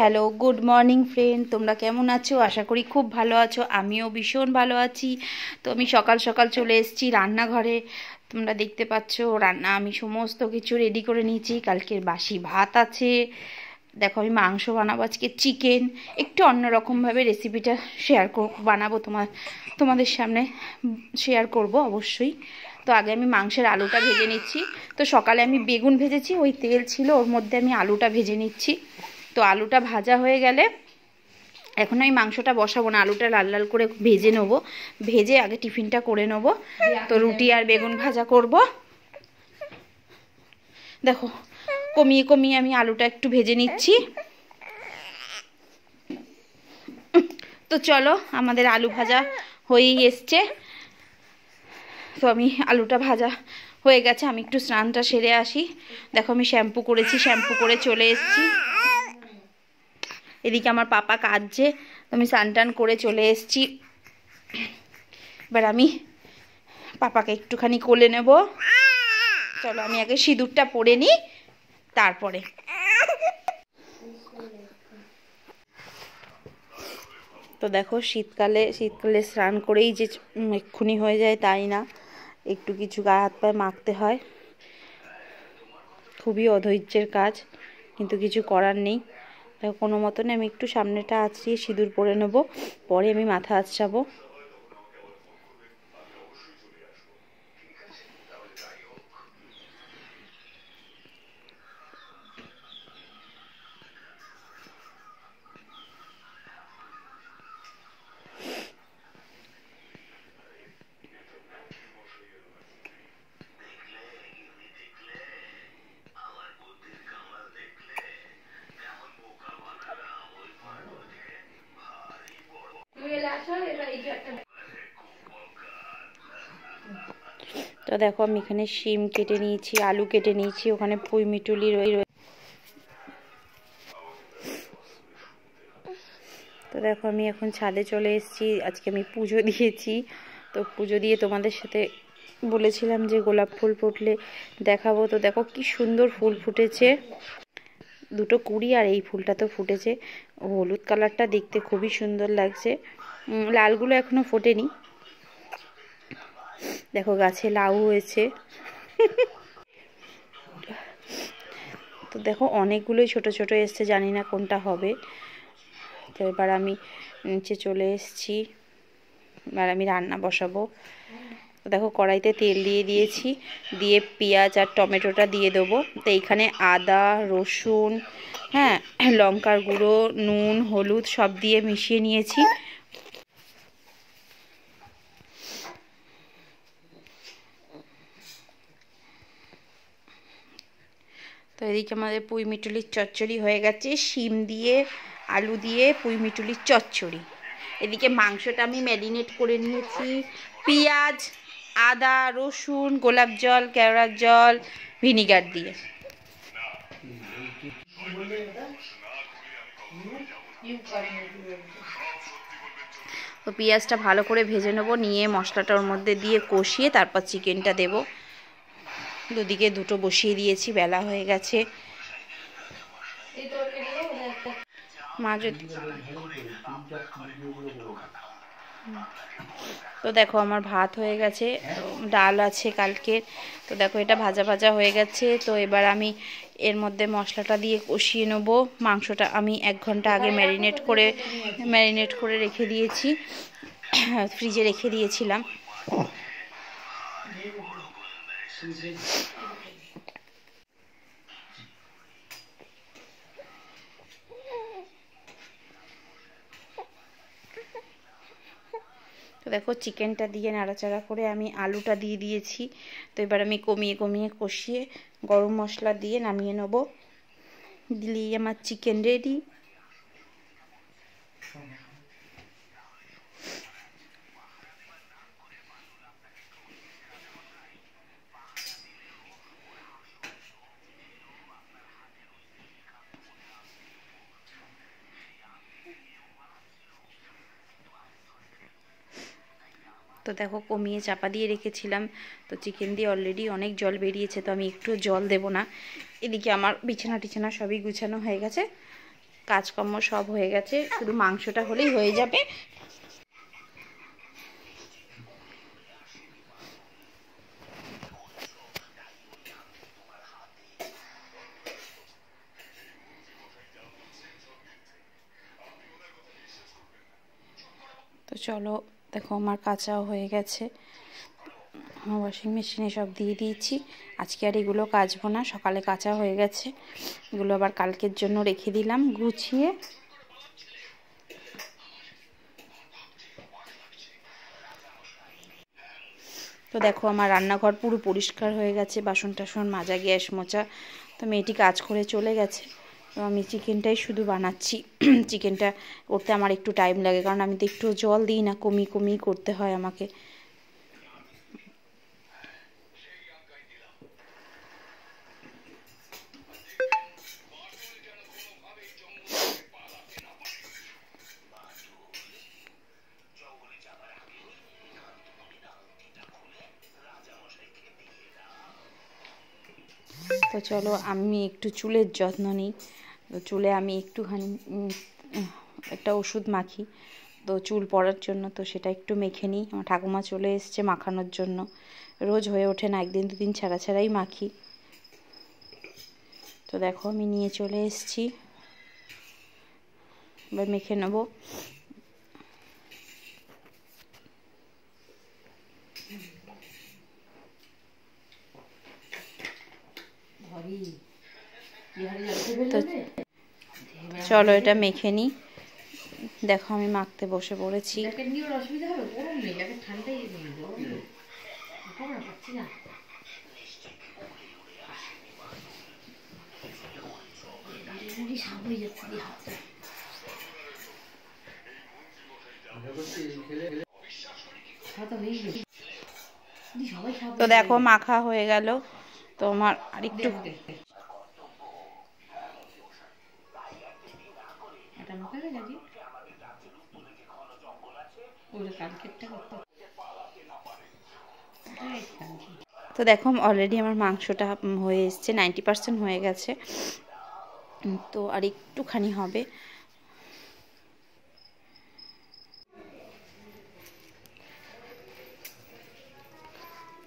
Hello, good morning friend. তোমরা কেমন আছো? আশা করি খুব ভালো আছো। আমিও ভীষণ ভালো আছি। তো আমি সকাল সকাল চলে এসেছি রান্নাঘরে। তোমরা দেখতে পাচ্ছ রান্না আমি সমস্ত কিছু রেডি করে নিয়েছি। কালকের বাসি ভাত আছে। দেখো আমি মাংস বানাবো, আজকে চিকেন। একটু অন্যরকমভাবে রেসিপিটা বানাবো তোমাদের সামনে শেয়ার করব অবশ্যই। তো আগে আমি মাংসের আলুটা ভেজে নিচ্ছি। তো সকালে আমি বেগুন ভেজেছি, ওই তেল ছিল ওর মধ্যে আমি আলুটা ভেজে নিচ্ছি। তো আলুটা ভাজা হয়ে গেলে এখন আমি মাংসটা বসাবো না, আলুটা লাল লাল করে ভেজে নেবো। ভেজে আগে টিফিনটা করে নেবো। তো রুটি আর বেগুন ভাজা করব। দেখো কমিয়ে কমিয়ে আমি আলুটা একটু ভেজে নিচ্ছি। তো চলো, আমাদের আলু ভাজা হয়েই এসছে। তো আমি আলুটা ভাজা হয়ে গেছে, আমি একটু স্নানটা সেরে আসি। দেখো আমি শ্যাম্পু করেছি, শ্যাম্পু করে চলে এসেছি। এদিকে আমার পাপা কাঁদছে, আমি স্নান টান করে চলে এসেছি। এবার আমি পাপাকে একটুখানি কোলে নেব। চলো আমি আগে সিঁদুরটা পরে নিই, তারপরে। তো দেখো শীতকালে স্নান করেই যে এক্ষুনি হয়ে যায় তাই না, একটু কিছু গায়ে হাত পায়ে মাখতে হয়। খুবই অধৈর্যের কাজ, কিন্তু কিছু করার নেই। দেখো কোনো মতনে আমি একটু সামনেটা আঁচড়িয়ে সিঁদুর পরে নেব, পরে আমি মাথা আঁচড়াবো। তো দেখো আমি এখানে শিম কেটে নিয়েছি, আলু কেটে নিয়েছি, ওখানে পুঁই মিটুলি তো দেখো আমি এখন ছাদে চলে এসেছি। আজকে আমি পুজো দিয়েছি। তো পুজো দিয়ে তোমাদের সাথে বলেছিলাম যে গোলাপ ফুল ফুটলে দেখাবো। তো দেখো কি সুন্দর ফুল ফুটেছে, দুটো কুড়ি, আর এই ফুলটা তো ফুটেছে। হলুদ কালারটা দেখতে খুবই সুন্দর লাগছে। লালগুলো এখনো ফোটেনি। দেখো গাছে লাউ হয়েছে। তো দেখো অনেকগুলোই ছোট ছোট এসছে, জানি না কোনটা হবে। তো এবার আমি নিচে চলে এসেছি, এবার আমি রান্না বসাবো। তো দেখো কড়াইতে তেল দিয়ে দিয়েছি, দিয়ে পেঁয়াজ আর টমেটোটা দিয়ে দেবো। তো এইখানে আদা, রসুন, হ্যাঁ, লঙ্কার গুঁড়ো, নুন, হলুদ সব দিয়ে মিশিয়ে নিয়েছি। তো এদিকে আমাদের পুঁই মিটুলির চচ্চড়ি হয়ে গেছে, শিম দিয়ে আলু দিয়ে পুঁই মিটুলির চচ্চড়ি। এদিকে মাংসটা আমি ম্যারিনেট করে নিয়েছি, পেঁয়াজ, আদা, রসুন, গোলাপ জল, কেওড়ার জল, ভিনিগার দিয়ে। তো পেঁয়াজটা ভালো করে ভেজে নেবো, নিয়ে মশলাটা ওর মধ্যে দিয়ে কষিয়ে তারপর চিকেনটা দেবো। দুদিকে দুটো বসিয়ে দিয়েছি, বেলা হয়ে গেছে। মা যদি তো দেখো আমার ভাত হয়ে গেছে, ডাল আছে কালকের। তো দেখো এটা ভাজা ভাজা হয়ে গেছে। তো এবার আমি এর মধ্যে মশলাটা দিয়ে কষিয়ে নেব। মাংসটা আমি 1 ঘন্টা আগে ম্যারিনেট করে রেখে দিয়েছি, ফ্রিজে রেখে দিয়েছিলাম। তো দেখো চিকেনটা দিয়ে নাড়াচাড়া করে আমি আলুটা দিয়ে দিয়েছি। তো এবার আমি কমিয়ে কমিয়ে কষিয়ে গরম মশলা দিয়ে নামিয়ে নেব। দিলেই আমার চিকেন রেডি। তো দেখো কমিয়ে চাপা দিয়ে রেখেছিলাম। তো চিকেন দিয়ে অলরেডি অনেক জল বেরিয়েছে, তো আমি একটু জল দেব না। এদিকে আমার বিছানা টিছানা সবই গুছানো হয়ে গেছে, কাজকর্ম সব হয়ে গেছে, শুধু মাংসটা হলেই হয়ে যাবে। তো চলো, দেখো আমার কাঁচাও হয়ে গেছে, ওয়াশিং মেশিনে সব দিয়ে দিয়েছি। আজকে আর এগুলো কাচবো না, সকালে কাচা হয়ে গেছে। এগুলো আবার কালকের জন্য রেখে দিলাম গুছিয়ে। তো দেখো আমার রান্নাঘর পুরো পরিষ্কার হয়ে গেছে, বাসন টাসন মাজা, গ্যাস মোছা। তো মেয়েটি কাজ করে চলে গেছে, তো আমি চিকেনটাই শুধু বানাচ্ছি। চিকেনটা করতে আমার একটু টাইম লাগে, কারণ আমি তো একটু জল দিই না, কমিয়ে কমিয়ে করতে হয় আমাকে। তো চলো আমি একটু চুলের যত্ন নিই। তো চুলে আমি একটুখানি একটা ওষুধ মাখি, তো চুল পড়ার জন্য, তো সেটা একটু মেখে নিই। আমার ঠাকুমা চলে এসছে মাখানোর জন্য, রোজ হয়ে ওঠে না, একদিন দুদিন ছাড়া ছাড়াই মাখি। তো দেখো আমি নিয়ে চলে এসছি, এবার মেখে নেবো। তো চলো এটা মেখে নিই। দেখো আমি মাখতে বসে পড়েছি। তো দেখো মাখা হয়ে গেল। তো আমার আরেকটু তো দেখো অলরেডি আমার মাংসটা হয়ে এসছে, 90% হয়ে গেছে। তো আর একটুখানি হবে।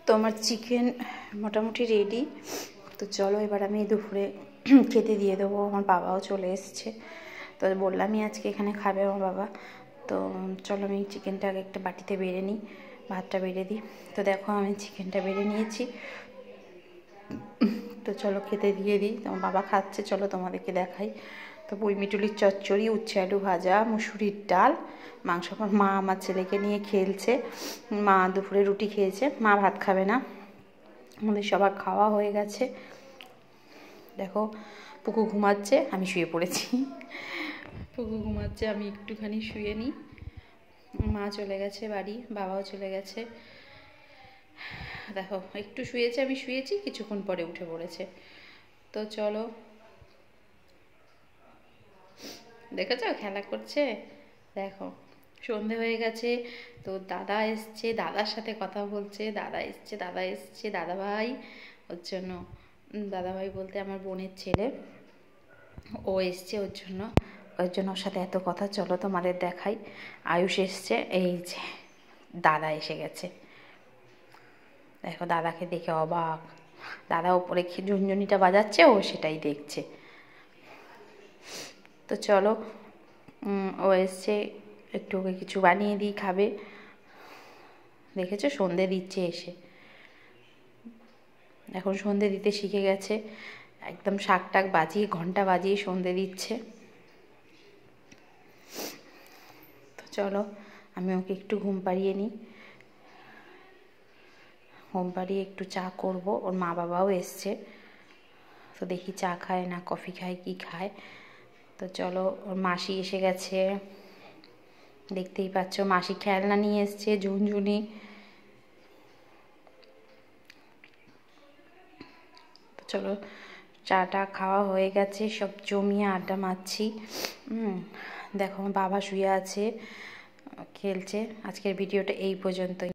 তো আমার চিকেন মোটামুটি রেডি। তো চলো এবার আমি দুপুরে খেতে দিয়ে দেবো। আমার বাবাও চলে এসছে, তো বললামই আজকে এখানে খাবে আমার বাবা। তো চলো আমি চিকেনটা আগে একটা বাটিতে বেড়ে নিই, ভাতটা বেড়ে দিই। তো দেখো আমি চিকেনটা বেড়ে নিয়েছি। তো চলো খেতে দিয়ে দিই। তোমার বাবা খাচ্ছে, চলো তোমাদেরকে দেখাই। তো পুঁই মিটুলির চচ্চড়ি, উচ্ছে আলু ভাজা, মুসুরির ডাল, মাংস। মা আমার ছেলেকে নিয়ে খেলছে, মা দুপুরে রুটি খেয়েছে, মা ভাত খাবে না। আমাদের সবার খাওয়া হয়ে গেছে। দেখো পুকু ঘুমাচ্ছে, আমি শুয়ে পড়েছি। পুকু ঘুমাচ্ছে, আমি একটুখানি শুয়ে নিই। মা চলে গেছে বাড়ি, বাবাও চলে গেছে। দেখো একটু শুয়েছে, আমি শুয়েছি, কিছুক্ষণ পরে উঠে পড়েছে। তো চলো, দেখেছো খেলা করছে। দেখো সন্ধে হয়ে গেছে, তো দাদা এসছে, দাদার সাথে কথা বলছে। দাদা এসছে, দাদা এসছে, দাদা ভাই ওর জন্য, দাদা ভাই বলতে আমার বোনের ছেলে, ও এসছে ওর জন্য ওর সাথে এত কথা। চলো তোমাদের দেখাই। আয়ুষ এসছে, এই যে দাদা এসে গেছে। দেখো দাদাকে দেখে অবাক, দাদা ওপরে ঝুনঝুনিটা বাজাচ্ছে, ও সেটাই দেখছে। তো চলো ও এসছে, একটু ওকে কিছু বানিয়ে দিই, খাবে। দেখেছো সন্ধে দিচ্ছে এসে, এখন সন্ধে দিতে শিখে গেছে, একদম শাক টাক বাজিয়ে ঘন্টা বাজিয়ে সন্ধে দিচ্ছে। তো চলো আমি ওকে একটু ঘুম পাড়িয়ে নিই, ঘুম পাড়িয়ে একটু চা করব। ওর মা বাবাও এসছে, তো দেখি চা খায় না কফি খায়, কি খায়। তো চলো ওর মাসি এসে গেছে, দেখতেই পাচ্ছ মাসি খেলনা নিয়ে এসছে, ঝুনঝুনি। তো চলো চাটা খাওয়া হয়ে গেছে, সব জমিয়ে আড্ডা মারছি। দেখো আমার বাবা শুয়ে আছে, খেলছে। আজকের ভিডিওটা এই পর্যন্তই।